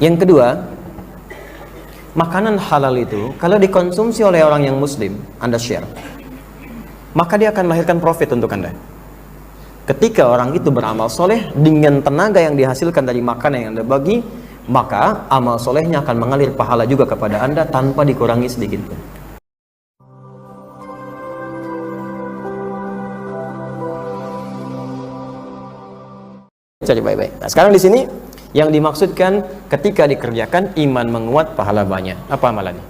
Yang kedua, makanan halal itu kalau dikonsumsi oleh orang yang muslim, Anda share, maka dia akan melahirkan profit untuk Anda. Ketika orang itu beramal soleh dengan tenaga yang dihasilkan dari makanan yang Anda bagi, maka amal solehnya akan mengalir pahala juga kepada Anda tanpa dikurangi sedikit pun. Cari baik-baik. Nah, sekarang di sini yang dimaksudkan ketika dikerjakan iman menguat, pahala banyak. Apa amalannya?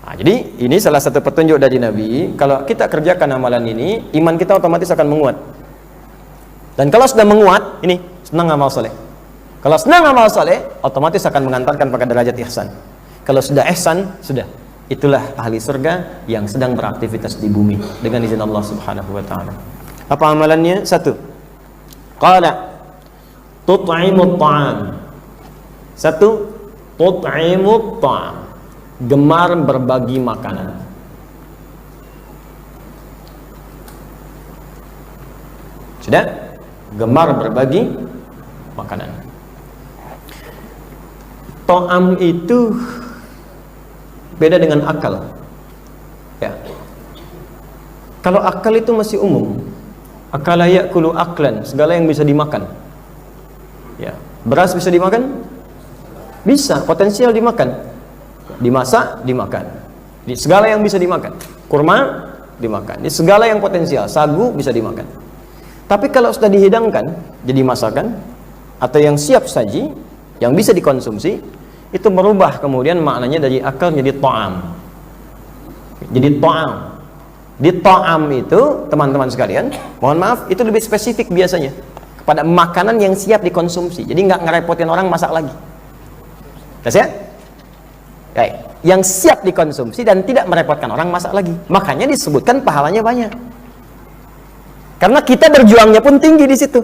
Nah, jadi ini salah satu petunjuk dari Nabi. Kalau kita kerjakan amalan ini, iman kita otomatis akan menguat. Dan kalau sudah menguat, ini senang amal soleh. Kalau senang amal soleh, otomatis akan mengantarkan pada derajat ihsan. Kalau sudah ihsan, sudah. Itulah ahli surga yang sedang beraktivitas di bumi dengan izin Allah Subhanahu wa taala. Apa amalannya? Satu. Qala tut'imut ta'am. Satu, tut'imut ta'am. Gemar berbagi makanan. Sudah? Gemar berbagi makanan. Ta'am itu beda dengan akal. Ya. Kalau akal itu masih umum. Akala ya'kulu aklan, segala yang bisa dimakan. Ya. Beras bisa dimakan? Bisa, potensial dimakan. Dimasak, dimakan. Segala yang bisa dimakan. Kurma, dimakan. Segala yang potensial, sagu bisa dimakan. Tapi kalau sudah dihidangkan, jadi masakan, atau yang siap saji, yang bisa dikonsumsi, itu merubah kemudian maknanya dari akal jadi ta'am. Jadi ta'am. Di ta'am itu, teman-teman sekalian, mohon maaf, itu lebih spesifik biasanya kepada makanan yang siap dikonsumsi. Jadi nggak ngerepotin orang masak lagi. Jelas ya? Baik. Yang siap dikonsumsi dan tidak merepotkan orang masak lagi. Makanya disebutkan pahalanya banyak. Karena kita berjuangnya pun tinggi di situ.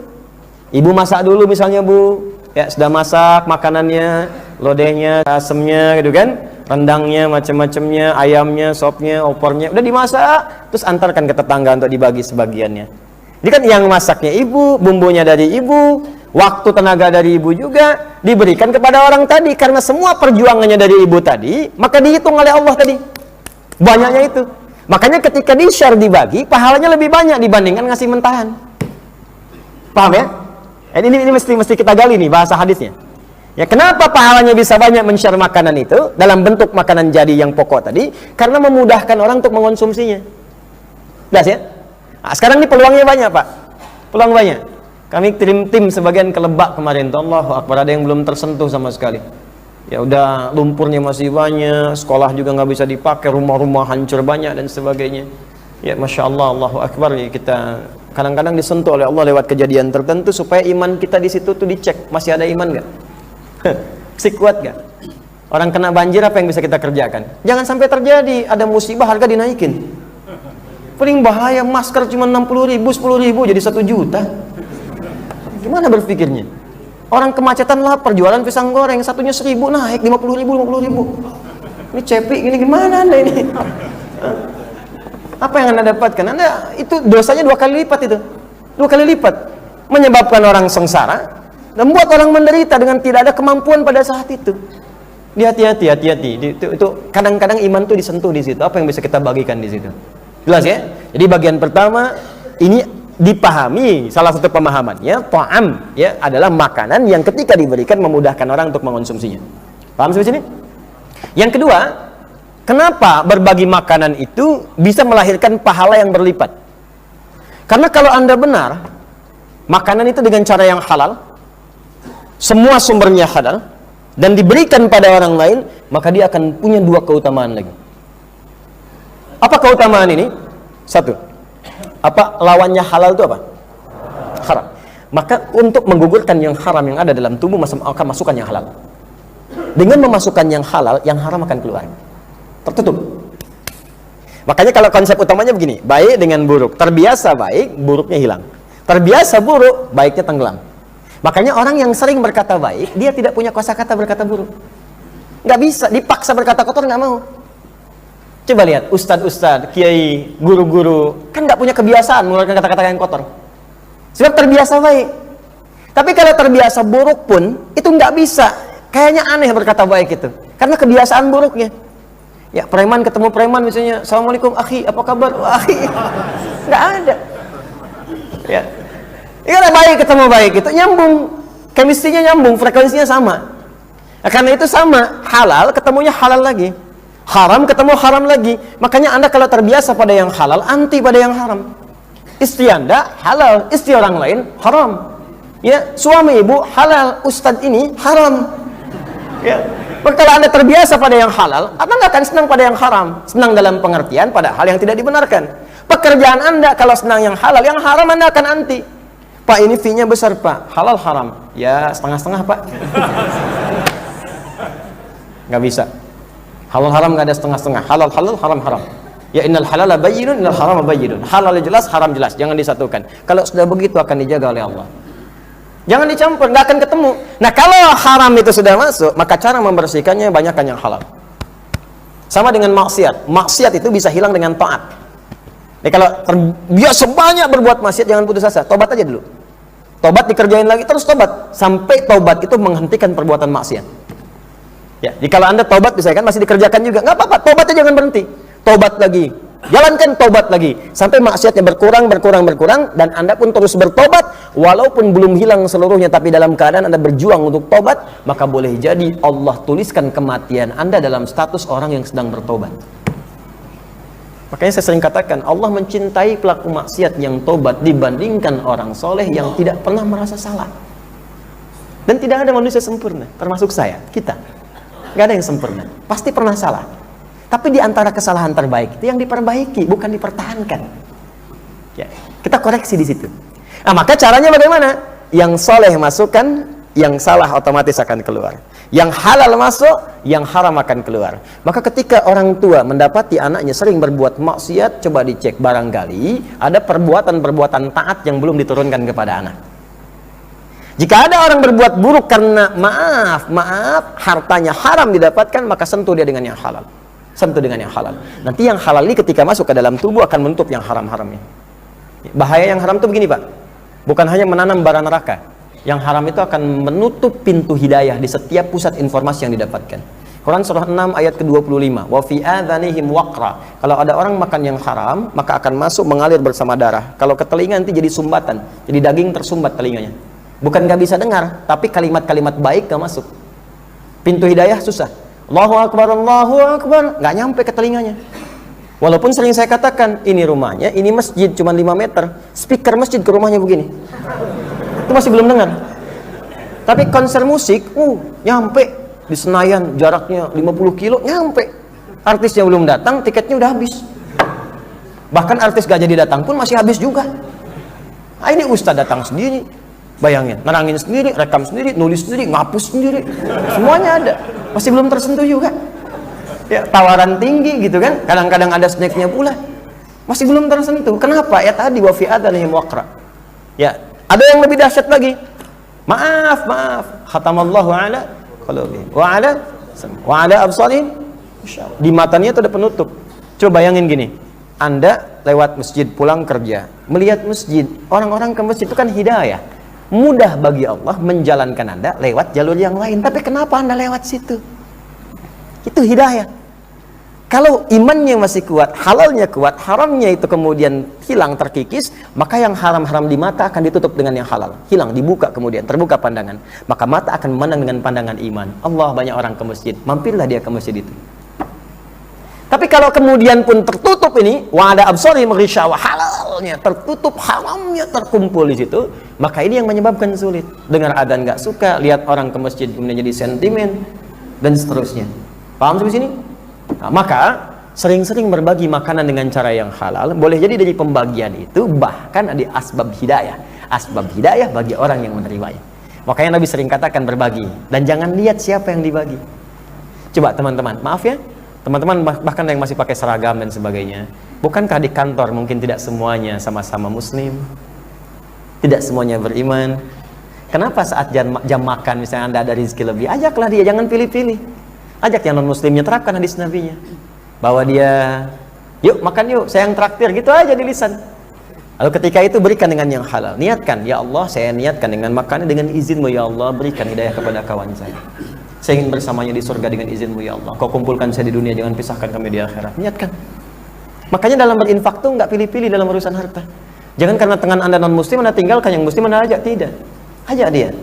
Ibu masak dulu misalnya, Bu. Ya, sudah masak makanannya, lodehnya, asemnya gitu kan, rendangnya, macam-macamnya, ayamnya, sopnya, opornya, udah dimasak, terus antarkan ke tetangga untuk dibagi sebagiannya. Jadi kan yang masaknya ibu, bumbunya dari ibu, waktu tenaga dari ibu juga diberikan kepada orang tadi, karena semua perjuangannya dari ibu tadi, maka dihitung oleh Allah tadi banyaknya itu. Makanya ketika di-share dibagi, pahalanya lebih banyak dibandingkan ngasih mentahan. Paham ya? Ini mesti kita gali nih bahasa hadisnya. Ya, kenapa pahalanya bisa banyak men-share makanan itu dalam bentuk makanan jadi yang pokok tadi? Karena memudahkan orang untuk mengonsumsinya. Jelas ya? Nah, sekarang ini peluangnya banyak, Pak. Peluang banyak. Kami tim sebagian ke Lebak kemarin. Allahu Akbar, ada yang belum tersentuh sama sekali. Ya udah, lumpurnya masih banyak, sekolah juga nggak bisa dipakai, rumah-rumah hancur banyak dan sebagainya. Ya Masya Allah, Allahu Akbar. Ya, kita kadang-kadang disentuh oleh Allah lewat kejadian tertentu supaya iman kita di situ tuh dicek, masih ada iman nggak? Masih kuat nggak? Orang kena banjir, apa yang bisa kita kerjakan? Jangan sampai terjadi ada musibah harga dinaikin. Paling bahaya, masker cuma 60.000, 10.000 jadi 1 juta. Gimana berpikirnya? Orang kemacetan lapar, jualan pisang goreng, satunya 1.000 naik 50.000, 50.000. Ini cepik, ini gimana Anda ini? Apa yang Anda dapatkan? Anda itu dosanya 2 kali lipat itu. 2 kali lipat. Menyebabkan orang sengsara dan membuat orang menderita dengan tidak ada kemampuan pada saat itu. Hati-hati. Itu kadang-kadang iman itu disentuh di situ. Apa yang bisa kita bagikan di situ? Jelas ya? Jadi bagian pertama ini dipahami, salah satu pemahamannya ta'am ya adalah makanan yang ketika diberikan memudahkan orang untuk mengonsumsinya. Paham sampai sini? Yang kedua, kenapa berbagi makanan itu bisa melahirkan pahala yang berlipat? Karena kalau Anda benar, makanan itu dengan cara yang halal, semua sumbernya halal, dan diberikan pada orang lain, maka dia akan punya 2 keutamaan lagi. Apa keutamaan ini? 1. Apa lawannya halal itu apa? Haram. Maka untuk menggugurkan yang haram yang ada dalam tubuh, akan masukkan yang halal. Dengan memasukkan yang halal, yang haram akan keluar. Tertutup. Makanya kalau konsep utamanya begini, baik dengan buruk. Terbiasa baik, buruknya hilang. Terbiasa buruk, baiknya tenggelam. Makanya orang yang sering berkata baik, dia tidak punya kosakata berkata buruk. Nggak bisa, dipaksa berkata kotor nggak mau. Coba lihat, ustadz-ustadz, kiai, guru-guru, kan nggak punya kebiasaan mengeluarkan kata-kata yang kotor. Sebab terbiasa baik. Tapi kalau terbiasa buruk pun, itu nggak bisa kayaknya aneh berkata baik itu, karena kebiasaan buruknya. Ya, preman ketemu preman misalnya, assalamualaikum akhi, apa kabar? Wah, akhi, nggak ada. Ya, iya baik ketemu baik itu nyambung, chemistry-nya nyambung, frekuensinya sama. Nah, karena itu sama, halal ketemunya halal lagi, haram ketemu haram lagi. Makanya Anda kalau terbiasa pada yang halal, anti pada yang haram. Istri Anda halal, istri orang lain haram. Ya, suami ibu halal, ustadz ini haram. Ya, maka kalau Anda terbiasa pada yang halal, Anda nggak akan senang pada yang haram. Senang dalam pengertian pada hal yang tidak dibenarkan. Pekerjaan Anda kalau senang yang halal, yang haram Anda akan anti. Pak, ini fee-nya besar Pak, halal haram. Ya setengah-setengah Pak. Nggak bisa. Halal haram nggak ada setengah-setengah. Halal halal, haram haram. Ya innal halala bayyinun, innal harama bayyinun. Halal jelas, haram jelas. Jangan disatukan. Kalau sudah begitu akan dijaga oleh Allah. Jangan dicampur, nggak akan ketemu. Nah, kalau haram itu sudah masuk, maka cara membersihkannya banyakkan yang halal. Sama dengan maksiat. Maksiat itu bisa hilang dengan taat. Jadi kalau terbiasa banyak berbuat maksiat, jangan putus asa. Tobat aja dulu. Tobat dikerjain lagi, terus tobat. Sampai tobat itu menghentikan perbuatan maksiat. Ya, jadi kalau Anda tobat bisa kan masih dikerjakan juga, nggak apa-apa, tobatnya jangan berhenti. Tobat lagi, jalankan tobat lagi sampai maksiatnya berkurang dan Anda pun terus bertobat walaupun belum hilang seluruhnya, tapi dalam keadaan Anda berjuang untuk tobat, maka boleh jadi Allah tuliskan kematian Anda dalam status orang yang sedang bertobat. Makanya saya sering katakan, Allah mencintai pelaku maksiat yang tobat dibandingkan orang soleh yang tidak pernah merasa salah. Dan tidak ada manusia sempurna, termasuk saya, kita. Gak ada yang sempurna, pasti pernah salah. Tapi di antara kesalahan terbaik itu yang diperbaiki, bukan dipertahankan. Ya, kita koreksi di situ. Nah, maka caranya bagaimana? Yang soleh masukkan, yang salah otomatis akan keluar. Yang halal masuk, yang haram akan keluar. Maka ketika orang tua mendapati anaknya sering berbuat maksiat, coba dicek, barangkali ada perbuatan-perbuatan taat yang belum diturunkan kepada anak. Jika ada orang berbuat buruk karena maaf, hartanya haram didapatkan, maka sentuh dia dengan yang halal. Sentuh dengan yang halal. Nanti yang halal ini ketika masuk ke dalam tubuh akan menutup yang haram-haramnya. Bahaya yang haram itu begini Pak, bukan hanya menanam bara neraka. Yang haram itu akan menutup pintu hidayah di setiap pusat informasi yang didapatkan. Quran surah 6 ayat ke-25. Wa fi adhanihim waqra. Kalau ada orang makan yang haram, maka akan masuk mengalir bersama darah. Kalau ke telinga nanti jadi sumbatan, jadi daging tersumbat telinganya. Bukan nggak bisa dengar, tapi kalimat-kalimat baik nggak masuk. Pintu hidayah susah. Allahu Akbar, nggak nyampe ke telinganya. Walaupun sering saya katakan, ini rumahnya, ini masjid cuma 5 meter, speaker masjid ke rumahnya begini, itu masih belum dengar. Tapi konser musik, nyampe di Senayan, jaraknya 50 kilo, nyampe. Artisnya belum datang, tiketnya udah habis. Bahkan artis gak jadi datang pun masih habis juga. Nah, ini ustadz datang sendiri, bayangin, nerangin sendiri, rekam sendiri, nulis sendiri, ngapus sendiri, semuanya ada, masih belum tersentuh juga. Ya, tawaran tinggi gitu kan, kadang-kadang ada snacknya pula, masih belum tersentuh. Kenapa? Ya tadi wa fi adhanihim waqra. Ya, ada yang lebih dahsyat lagi. Maaf, khatamallahu ala qulubihim wa ala absarihim. Di matanya itu ada penutup. Coba bayangin gini, Anda lewat masjid pulang kerja, melihat masjid, orang-orang ke masjid itu kan hidayah. Mudah bagi Allah menjalankan Anda lewat jalur yang lain. Tapi kenapa Anda lewat situ? Itu hidayah. Kalau imannya masih kuat, halalnya kuat, haramnya itu kemudian hilang, terkikis, maka yang haram-haram di mata akan ditutup dengan yang halal. Hilang, dibuka kemudian, terbuka pandangan. Maka mata akan memandang dengan pandangan iman. Allah, banyak orang ke masjid, mampirlah dia ke masjid itu. Tapi kalau kemudian pun tertutup ini, wa'ada absari merisyawa, halalnya tertutup, haramnya terkumpul di situ, maka ini yang menyebabkan sulit. Dengar adzan nggak suka, lihat orang ke masjid kemudian jadi sentimen, dan seterusnya. Paham sampai sini? Nah, maka sering-sering berbagi makanan dengan cara yang halal, boleh jadi dari pembagian itu bahkan ada asbab hidayah. Asbab hidayah bagi orang yang menerimanya. Makanya Nabi sering katakan berbagi, dan jangan lihat siapa yang dibagi. Coba teman-teman, maaf ya, teman-teman bahkan yang masih pakai seragam dan sebagainya, bukankah di kantor mungkin tidak semuanya sama-sama muslim, tidak semuanya beriman? Kenapa saat jam makan misalnya Anda ada rezeki lebih, ajaklah dia, jangan pilih-pilih. Ajak yang non-muslimnya, terapkan hadis nabinya, bawa dia, yuk makan yuk, saya yang traktir, gitu aja di lisan. Lalu ketika itu berikan dengan yang halal, niatkan, ya Allah saya niatkan dengan makannya dengan izinmu ya Allah, berikan hidayah kepada kawan saya Saya ingin bersamanya di surga dengan izinmu ya Allah. Kau kumpulkan saya di dunia, jangan pisahkan kami di akhirat. Niatkan. Makanya dalam berinfak tuh nggak pilih-pilih dalam urusan harta. Jangan karena tangan anda non muslim anda tinggalkan, yang muslim anda ajak. Tidak, ajak dia.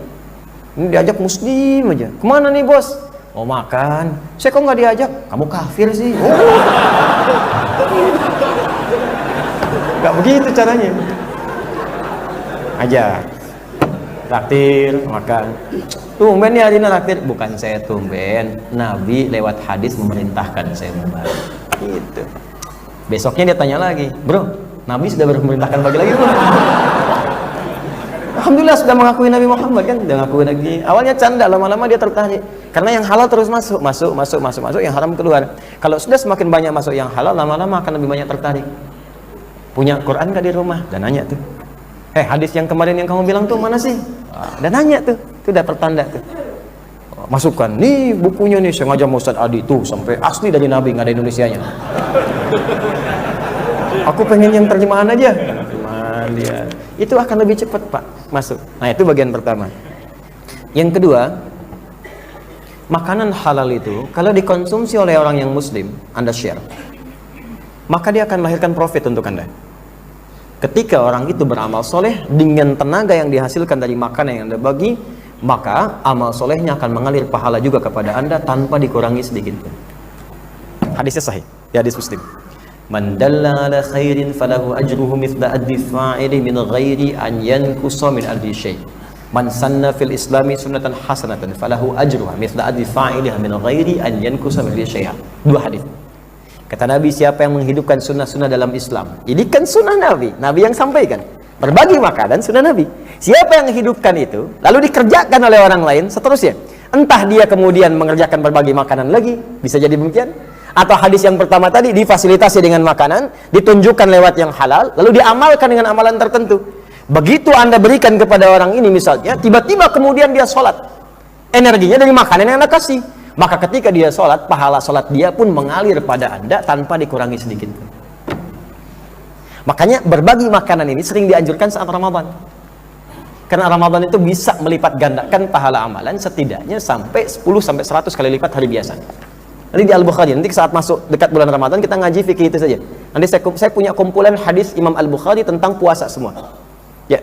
Ini diajak muslim aja. Kemana nih bos? Oh makan. Saya kok nggak diajak? Kamu kafir sih. Oh. Nggak begitu caranya. Ajak. Traktir, makan. Tumben ya hari ini traktir. Bukan saya tumben. Nabi lewat hadis memerintahkan saya membagi. Gitu. Besoknya dia tanya lagi, bro, Nabi sudah memerintahkan bagi lagi bro? Alhamdulillah sudah mengakui Nabi Muhammad kan, sudah mengakui lagi. Awalnya canda, lama-lama dia tertarik. Karena yang halal terus masuk, yang haram keluar. Kalau sudah semakin banyak masuk yang halal, lama-lama akan lebih banyak tertarik. Punya Quran nggak di rumah? Dan nanya tuh. Hadis yang kemarin yang kamu bilang tuh mana sih? Dan nanya tuh, itu udah pertanda tuh. Masukkan, nih bukunya nih sengaja Ustaz Adi tuh sampai asli dari Nabi, nggak ada Indonesianya. Aku pengen yang terjemahan aja. Dia. Itu akan lebih cepat Pak masuk. Nah itu bagian pertama. Yang kedua, makanan halal itu kalau dikonsumsi oleh orang yang muslim, Anda share, maka dia akan melahirkan profit untuk Anda. Ketika orang itu beramal soleh dengan tenaga yang dihasilkan dari makanan yang Anda bagi, maka amal solehnya akan mengalir pahala juga kepada Anda tanpa dikurangi sedikit pun. Hadisnya sahih, ya hadis Muslim. Man dalla ala khairin falahu ajruhu mithla addi fa'ili min ghairi an yankusa min addi syai'. Man sanna fil islami sunnatan hasanatan falahu ajruha mithla addi fa'iliha min ghairi an yankusa min addi syai'. Dua hadis. Kata Nabi, siapa yang menghidupkan sunnah-sunnah dalam Islam, ini kan sunnah Nabi, Nabi yang sampaikan. Berbagi makanan sunnah Nabi. Siapa yang hidupkan itu lalu dikerjakan oleh orang lain seterusnya, entah dia kemudian mengerjakan berbagi makanan lagi, bisa jadi demikian, atau hadis yang pertama tadi difasilitasi dengan makanan, ditunjukkan lewat yang halal lalu diamalkan dengan amalan tertentu. Begitu Anda berikan kepada orang ini misalnya, tiba-tiba kemudian dia sholat, energinya dari makanan yang Anda kasih, maka ketika dia sholat, pahala sholat dia pun mengalir pada Anda tanpa dikurangi sedikit pun. Makanya berbagi makanan ini sering dianjurkan saat Ramadan. Karena Ramadan itu bisa melipat gandakan pahala amalan setidaknya sampai 10-100 kali lipat hari biasa. Nanti di Al-Bukhari, nanti saat masuk dekat bulan Ramadan kita ngaji fikih itu saja. Nanti saya punya kumpulan hadis Imam Al-Bukhari tentang puasa semua. Ya.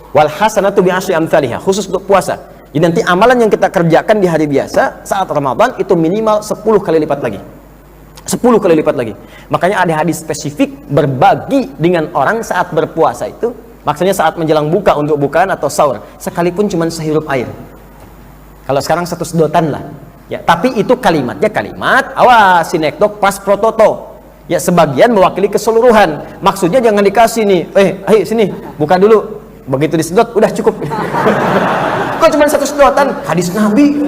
Wal hasanatu bi asyri amsalihha, khusus untuk puasa. Jadi nanti amalan yang kita kerjakan di hari biasa saat Ramadan itu minimal 10 kali lipat lagi. 10 kali lipat lagi. Makanya ada hadis spesifik berbagi dengan orang saat berpuasa itu, maksudnya saat menjelang buka untuk bukaan atau sahur, sekalipun cuma sehirup air. Kalau sekarang 1 sedotan lah. Ya, tapi itu kalimatnya kalimat awas sinekdok pas prototo. Ya, sebagian mewakili keseluruhan. Maksudnya jangan dikasih nih, ayo sini, buka dulu. Begitu disedot udah cukup. Kok cuma 1 sedotan? Hadis Nabi.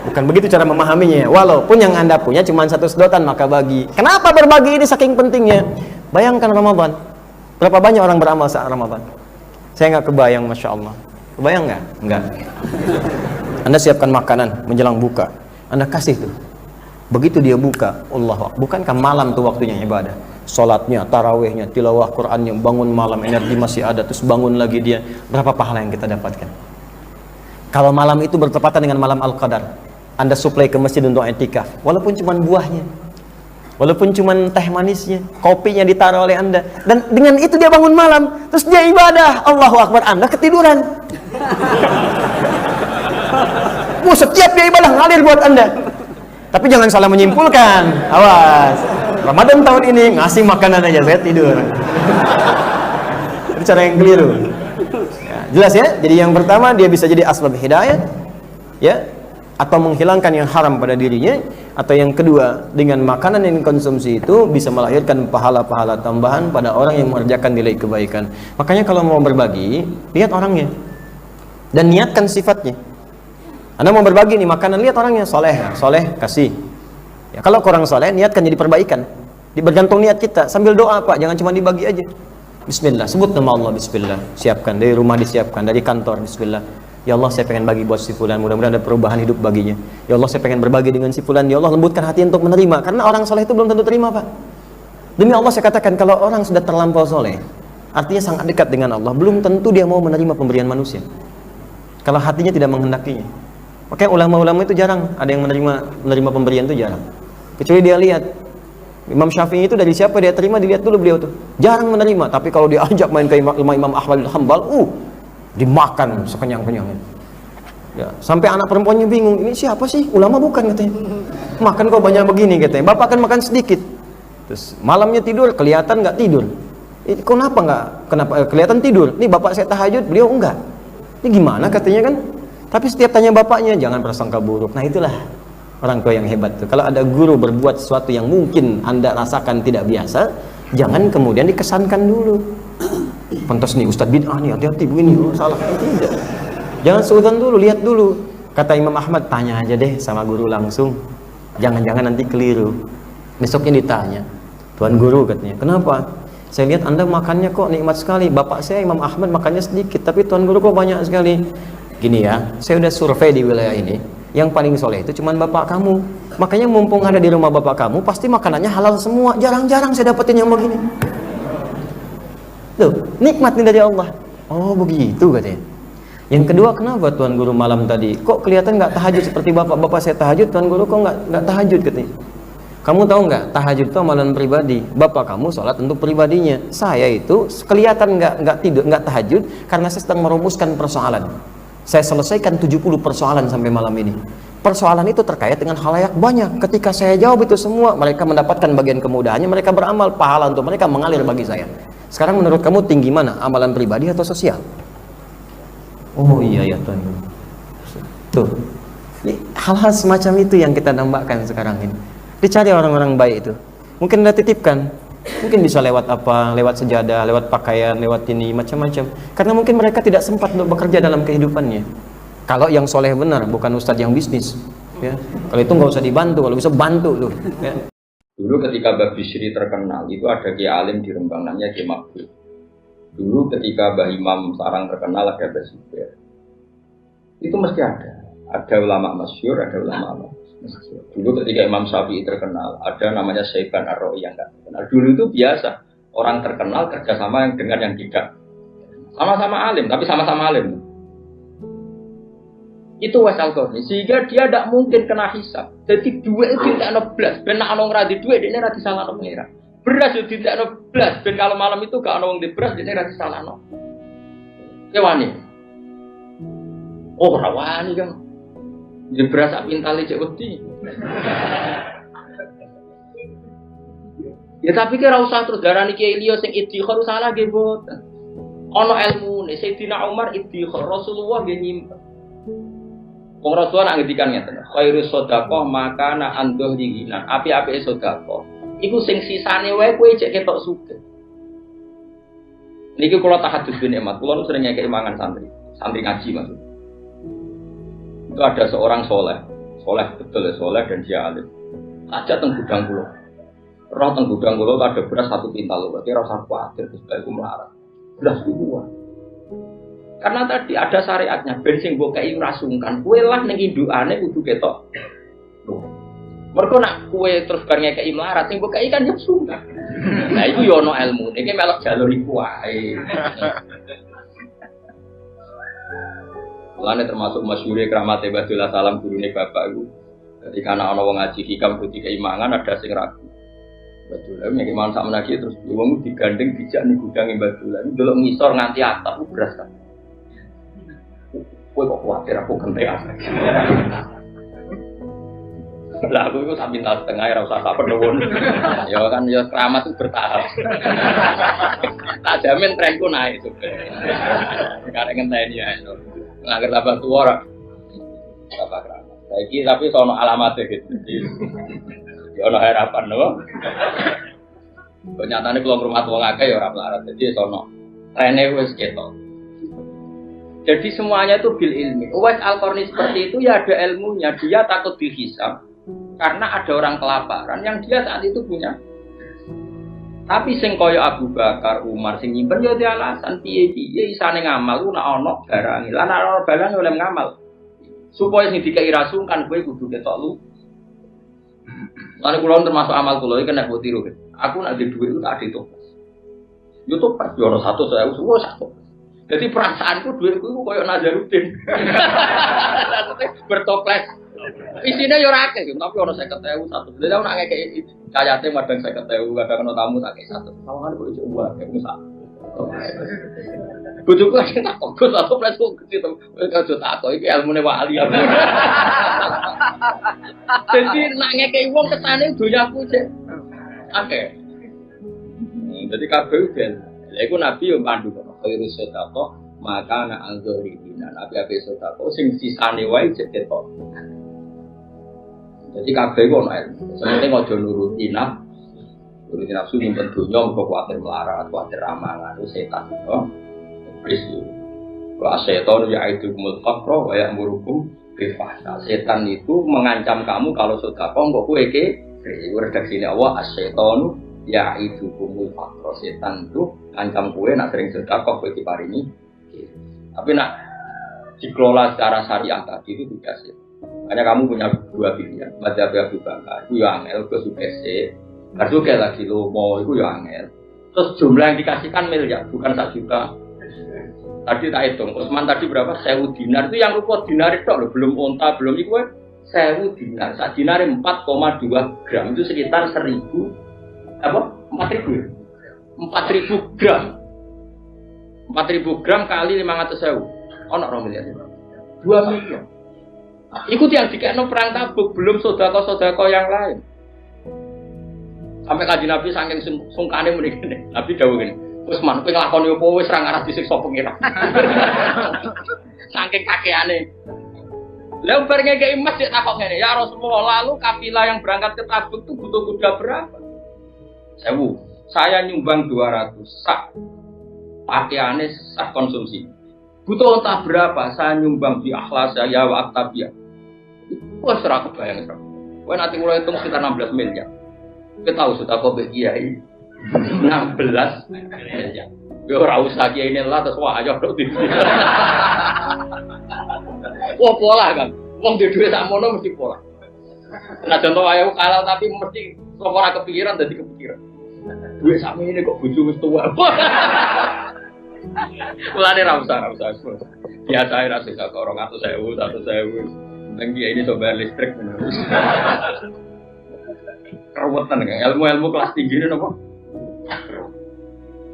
Bukan begitu cara memahaminya. Walaupun yang Anda punya cuma 1 sedotan, maka bagi. Kenapa berbagi ini saking pentingnya? Bayangkan Ramadan, berapa banyak orang beramal saat Ramadan? Saya nggak kebayang, Masya Allah. Kebayang nggak? Nggak. Anda siapkan makanan menjelang buka, Anda kasih tuh. Begitu dia buka, Allah, bukankah malam tuh waktunya ibadah? Sholatnya, tarawihnya, tilawah Qurannya, bangun malam, energi masih ada, terus bangun lagi dia. Berapa pahala yang kita dapatkan? Kalau malam itu bertepatan dengan malam Al-Qadar, Anda suplai ke masjid untuk i'tikaf, walaupun cuma buahnya, walaupun cuma teh manisnya, kopinya ditaruh oleh Anda, dan dengan itu dia bangun malam, terus dia ibadah, Allahu Akbar, Anda ketiduran. Setiap dia ibadah ngalir buat Anda. Tapi jangan salah menyimpulkan, awas, Ramadan tahun ini ngasih makanan aja, saya tidur. Itu cara yang keliru. Ya, jelas ya? Jadi yang pertama dia bisa jadi asbab hidayah, ya, atau menghilangkan yang haram pada dirinya, atau yang kedua dengan makanan yang dikonsumsi itu bisa melahirkan pahala-pahala tambahan pada orang yang mengerjakan nilai kebaikan. Makanya kalau mau berbagi, lihat orangnya dan niatkan sifatnya. Anda mau berbagi nih makanan, lihat orangnya, soleh, kasih. Ya, kalau kurang soleh, niatkan jadi perbaikan. Bergantung niat kita, sambil doa Pak, jangan cuma dibagi aja. Bismillah, sebut nama Allah, Bismillah. Siapkan, dari rumah disiapkan, dari kantor, Bismillah. Ya Allah, saya pengen bagi buat si fulan, mudah-mudahan ada perubahan hidup baginya. Ya Allah, saya pengen berbagi dengan si fulan, ya Allah lembutkan hati untuk menerima. Karena orang soleh itu belum tentu terima Pak. Demi Allah saya katakan, kalau orang sudah terlampau soleh, artinya sangat dekat dengan Allah, belum tentu dia mau menerima pemberian manusia kalau hatinya tidak menghendakinya. Makanya ulama-ulama itu jarang ada yang menerima pemberian itu jarang. Kecuali dia lihat. Imam Syafi'i itu dari siapa dia terima, dilihat dulu beliau tuh. Jarang menerima, tapi kalau diajak main ke Imam Ahmad bin Hanbal, dimakan sekenyang-kenyangnya. Ya, sampai anak perempuannya bingung, ini siapa sih? Ulama bukan katanya. Makan kok banyak begini katanya. Bapak kan makan sedikit. Terus malamnya tidur kelihatan nggak tidur. Kenapa kelihatan tidur? Nih bapak saya tahajud, beliau enggak. Ini gimana katanya kan? Tapi setiap tanya bapaknya, jangan prasangka buruk. Nah itulah orang tua yang hebat tuh. Kalau ada guru berbuat sesuatu yang mungkin Anda rasakan tidak biasa, jangan kemudian dikesankan dulu. Pantas nih Ustadz bid'ah nih, hati-hati begini, salah. Tidak. Jangan seudon dulu, lihat dulu. Kata Imam Ahmad, tanya aja deh sama guru langsung. Jangan-jangan nanti keliru. Besoknya ditanya, Tuan Guru katanya, kenapa? Saya lihat Anda makannya kok nikmat sekali. Bapak saya Imam Ahmad makannya sedikit, tapi Tuan Guru kok banyak sekali. Gini ya, saya udah survei di wilayah ini. Yang paling soleh itu cuman bapak kamu. Makanya mumpung ada di rumah bapak kamu, pasti makanannya halal semua. Jarang-jarang saya dapetin yang begini. Tuh, nikmat nih dari Allah. Oh begitu katanya. Yang kedua, kenapa Tuan Guru malam tadi kok kelihatan nggak tahajud seperti bapak saya tahajud, Tuan Guru kok nggak tahajud katanya. Kamu tahu nggak, tahajud itu amalan pribadi. Bapak kamu sholat untuk pribadinya. Saya itu kelihatan nggak tidur, nggak tahajud karena saya sedang merumuskan persoalan. Saya selesaikan 70 persoalan sampai malam ini. Persoalan itu terkait dengan khalayak banyak. Ketika saya jawab itu semua, mereka mendapatkan bagian kemudahannya, mereka beramal, pahala untuk mereka mengalir bagi saya. Sekarang menurut kamu tinggi mana? Amalan pribadi atau sosial? Oh iya ya Tuhan. Tuh. Hal-hal semacam itu yang kita tambahkan sekarang ini. Dicari orang-orang baik itu. Mungkin Anda titipkan. Mungkin bisa lewat apa, lewat sejadah, lewat pakaian, lewat ini, macam-macam. Karena mungkin mereka tidak sempat untuk bekerja dalam kehidupannya. Kalau yang soleh benar, bukan ustadz yang bisnis. Ya. Kalau itu nggak usah dibantu, kalau bisa bantu tuh. Ya. Dulu ketika Mbah Bisri terkenal, itu ada Kiai Alim di Rembang namanya Kiai Makbul. Dulu ketika Mbah Imam Sarang terkenal, ada Mbah Zubair. Itu mesti ada. Ada ulama masyhur, ada ulama masyhur. Dulu ketika Imam Syafi'i terkenal, ada namanya Syaiban Ar-Ra'i yang nggak terkenal. Dulu itu biasa, orang terkenal kerjasama dengan yang tidak. Sama-sama alim, tapi sama-sama alim. Itu wes Al-Qarni, sehingga dia tidak mungkin kena hisab. Jadi duit itu tidak blas, ben ana wong ra di duit dene ra disalahno pengira. Beras itu tidak blas, ben kalau malam itu gak ana wong di beras dene ra disalahno. Kewani. Oh, rawani kan. Di beras sak pintale cek wedi. Ya tapi kira usah terus darani Kiai liya sing iddikhar salah nggih boten. Ana ilmune Sayyidina Umar iddikhar, Rasulullah nggih nyimpen. Wong Rasulullah nak ngendikan ngeten, khairus sedekah makana anduh dingina. Api-apike sedekah iku sing sisane wae kowe cek ketok sugih. Niki kula tahadus bin nikmat, kula sering ngekeki mangan santri ngaji maksud. Itu ada seorang soleh betul ya soleh dan dia alim. Aja teng gudang kula. Roh teng gudang kula ada beras 1 pintal, berarti ora usah kuwatir terus bae melarat. Beras kuwi. Karena tadi ada syariatnya, ben sing mbok kei ora sungkan, kowe lah ning indukane kudu ketok. Loh. Mergo nak kowe terus bar ngekeki melarat, sing mbok kei kan yo sungkan. Nah iku yo ana ilmu, iki melok jalur iku wae. Mulane termasuk masyhure kramate Badullah Salam gurune bapak iku. Ketika ana wong ngaji hikam kudu keimangan ada sing ragu. Badullah nek iman sak menaki terus wong digandeng dijak ning gudange Badullah. Delok ngisor nganti atap beras kan. Kowe kok kuwatir aku kentean. Lah aku itu sambil setengah ora usah sak penuwun. Ya kan ya keramat itu bertahap. Tak jamin trenku naik juga. Karek ngenteni ae. Nggak tambah tua ora. Tambah keramat. Saiki tapi sono alamate gitu. Ya ono harapan lho. Nyatane kula ngrumat wong akeh ya ora melarat. Jadi sono trene wis ketok. Jadi semuanya itu bil ilmi. Uwais Al-Qarni seperti itu ya ada ilmunya. Dia takut dihisab karena ada orang kelaparan yang dia saat itu punya. Tapi sing kaya Abu Bakar, Umar sing nyimpen ya dia alasan piye-piye isane ngamal ku nek ana barang. Lah nek ana barang oleh ngamal. Supaya sing dikei rasungkan kowe kudu ketok lu. Lan kula termasuk amal kula iki nek mbok tiru. Aku nek duwe dhuwit tak ditopas. Yo topas yo ono 100.000 semua 100. Jadi perasaanku duitku itu koyo Nazarudin. Bertoples. Isinya yo ora akeh, tapi ono 50.000 satu. Jadi aku nak ngekeki kayate madang 50.000 kadang ono tamu tak kei satu. Sawangan kok iso wae musak. Bojoku lagi tak kok satu plus kok gitu. Aja takok iki ilmune wali. Jadi nak ngekeki wong ketane donyaku sik akeh. Jadi kabeh ben. Lha iku nabi yo pandu kok. Khairus sedekah maka ana anzurina. Nabi sedekah sing sisane wae cek ketok. Jadi kabeh kok ono ilmu. Sementing aja nuruti nafsu nyimpen donya kok kuwatir melarat, kuwatir ramangan itu setan to. Iblis itu. Wa setan ya itu mulfaqra wa ya'murukum bil fahsya. Setan itu mengancam kamu kalau sedekah kok kowe iki redaksine Allah as-setanu ya itu kumul fakro. Setan itu ngancam kowe nak sering sedekah kowe diparingi. Tapi nak dikelola secara syariah tadi itu tidak sih. Hanya kamu punya dua pilihan. Madzhab Abu Bakar itu yang angel ke sukses. Harus kayak lagi lo mau itu yang angel. Terus jumlah yang dikasihkan miliar, bukan 1 juta. Tadi tak hitung. Usman tadi berapa? 1.000 dinar itu yang rupiah dinar itu loh, belum onta, belum itu 1.000 dinar. 1 dinar 4,2 gram itu sekitar 1.000 apa? 4.000. 4.000 gram. 4.000 gram kali 500.000. Ono 2 miliar. 2 miliar. Ikuti yang dikekno perang Tabuk, belum sedekah-sedekah yang lain. Sampai Kanjeng Nabi saking sungkane muni ngene. Nabi dawuh ngene, "Wis man kowe nglakoni apa wis ra ngarah disiksa pengira." Saking kakeane. Lah bar ngekeki emas dik takok ngene, "Ya Rasulullah, lalu kafilah yang berangkat ke Tabuk itu butuh kuda berapa?" 1.000. Saya nyumbang 200 sak. Pakaiane sak konsumsi. Butuh entah berapa, saya nyumbang di akhlas saya wa aktabiyah. Wah, serah kebayang, serah. Wah, nanti mulai hitung sekitar 16 miliar. Kita tahu sudah kau berkiai 16 miliar. Ya, orang usah kiai ini lah, terus wah, ayo dong. Wah, pola kan. Wong di duit samono mesti pola. Nah, contoh ayo kalah tapi mesti orang kepikiran jadi kepikiran. Duit sama ini kok bojo wis tua. Mulane ra usah. Biasa ra usah kok 200.000. Nang dia ini coba listrik bener. Keruwetan kan ilmu kelas tinggi ini napa?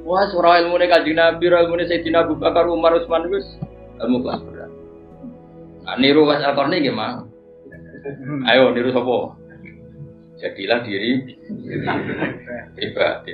Wah, surah ilmune Kanjeng Nabi, ilmune Sayyidina Abu Bakar, Umar, Utsman wis ilmu kelas berat. Nah, niru Mas Al-Qarni gimana? Ayo niru sapa? Jadilah diri pribadi.